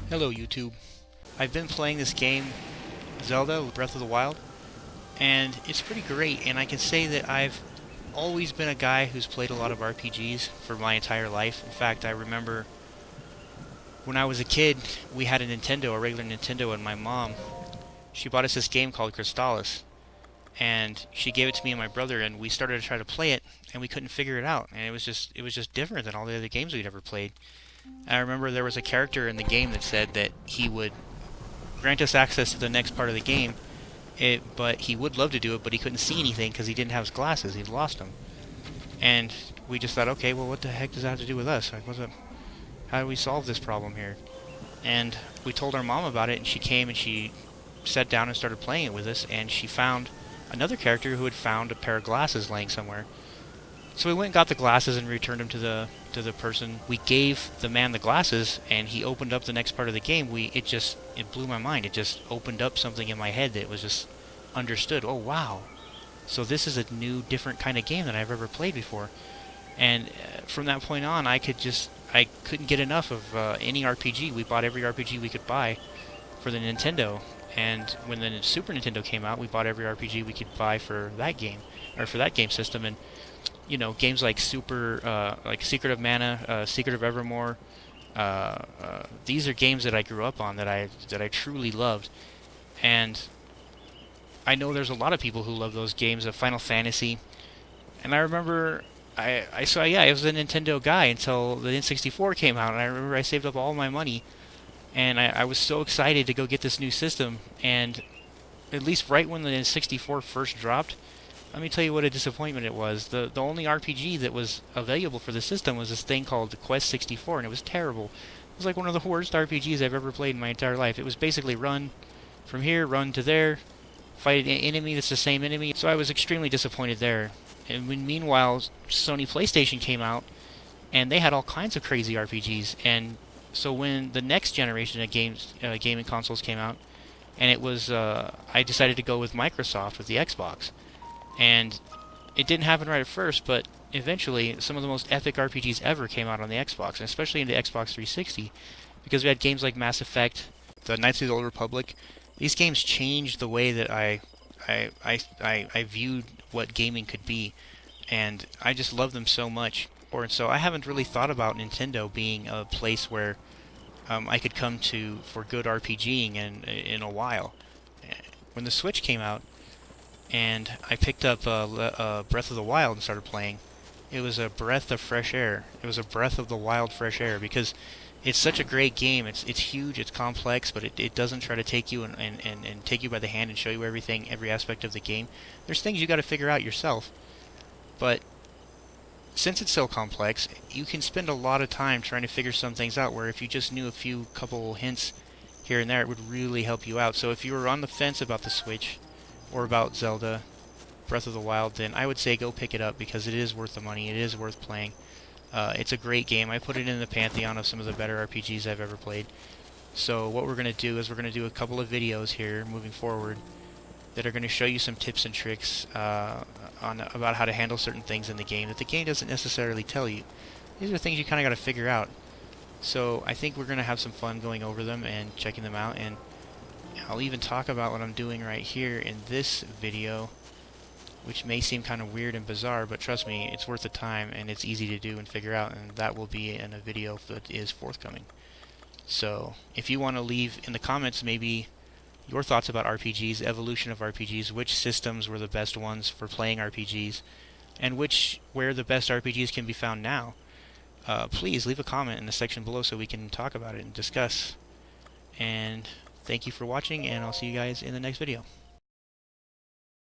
Hello YouTube. I've been playing this game, Zelda Breath of the Wild, and it's pretty great, and I can say that I've always been a guy who's played a lot of RPGs for my entire life. In fact, I remember when I was a kid, we had a Nintendo, a regular Nintendo, and my mom, she bought us this game called Crystallis, and she gave it to me and my brother, and we started to try to play it, and we couldn't figure it out, and it was just different than all the other games we'd ever played. And I remember there was a character in the game that said that he would grant us access to the next part of the game, but he would love to do it, but he couldn't see anything because he didn't have his glasses. He'd lost them. And we just thought, okay, well, what the heck does that have to do with us? Like, how do we solve this problem here? And we told our mom about it, and she came and she sat down and started playing it with us, and she found another character who had found a pair of glasses laying somewhere. So we went and got the glasses and returned them to the person. We gave the man the glasses, and he opened up the next part of the game. It blew my mind. It just opened up something in my head that was just understood. Oh wow! So this is a new, different kind of game than I've ever played before. And from that point on, I couldn't get enough of any RPG. We bought every RPG we could buy for the Nintendo. And when the Super Nintendo came out, we bought every RPG we could buy for that game, or for that game system. And games like like Secret of Mana, Secret of Evermore. These are games that I grew up on that I truly loved, and I know there's a lot of people who love those games of Final Fantasy. And I remember I was a Nintendo guy until the N64 came out, and I remember I saved up all my money, and I was so excited to go get this new system. And at least right when the N64 first dropped, let me tell you what a disappointment it was. The only RPG that was available for the system was this thing called the Quest 64, and it was terrible. It was like one of the worst RPGs I've ever played in my entire life. It was basically run from here, run to there, fight an enemy that's the same enemy. So I was extremely disappointed there. And meanwhile, Sony PlayStation came out, and they had all kinds of crazy RPGs. And so when the next generation of gaming consoles came out, and it was I decided to go with Microsoft with the Xbox. And it didn't happen right at first, but eventually some of the most epic RPGs ever came out on the Xbox, and especially in the Xbox 360, because we had games like Mass Effect, the Knights of the Old Republic. These games changed the way that I viewed what gaming could be, and I just love them so much. And so I haven't really thought about Nintendo being a place where I could come to for good RPGing in a while. When the Switch came out, and I picked up Breath of the Wild and started playing, it was a breath of fresh air. It was a breath of the wild fresh air, because it's such a great game. It's huge, it's complex, but it doesn't try to take you and take you by the hand and show you every aspect of the game. There's things you got to figure out yourself, but since it's so complex, you can spend a lot of time trying to figure some things out, where if you just knew a couple hints here and there, it would really help you out. So if you were on the fence about the Switch, or about Zelda Breath of the Wild, then I would say go pick it up, because it is worth the money. It is worth playing. It's a great game. I put it in the pantheon of some of the better RPGs I've ever played. So what we're going to do is we're going to do a couple of videos here moving forward that are going to show you some tips and tricks about how to handle certain things in the game that the game doesn't necessarily tell you. These are things you kind of got to figure out. So I think we're going to have some fun going over them and checking them out, and I'll even talk about what I'm doing right here in this video, which may seem kind of weird and bizarre, but trust me, it's worth the time, and it's easy to do and figure out, and that will be in a video that is forthcoming. So if you want to leave in the comments maybe your thoughts about RPGs, evolution of RPGs, which systems were the best ones for playing RPGs, and where the best RPGs can be found now, please leave a comment in the section below so we can talk about it and discuss. And thank you for watching, and I'll see you guys in the next video.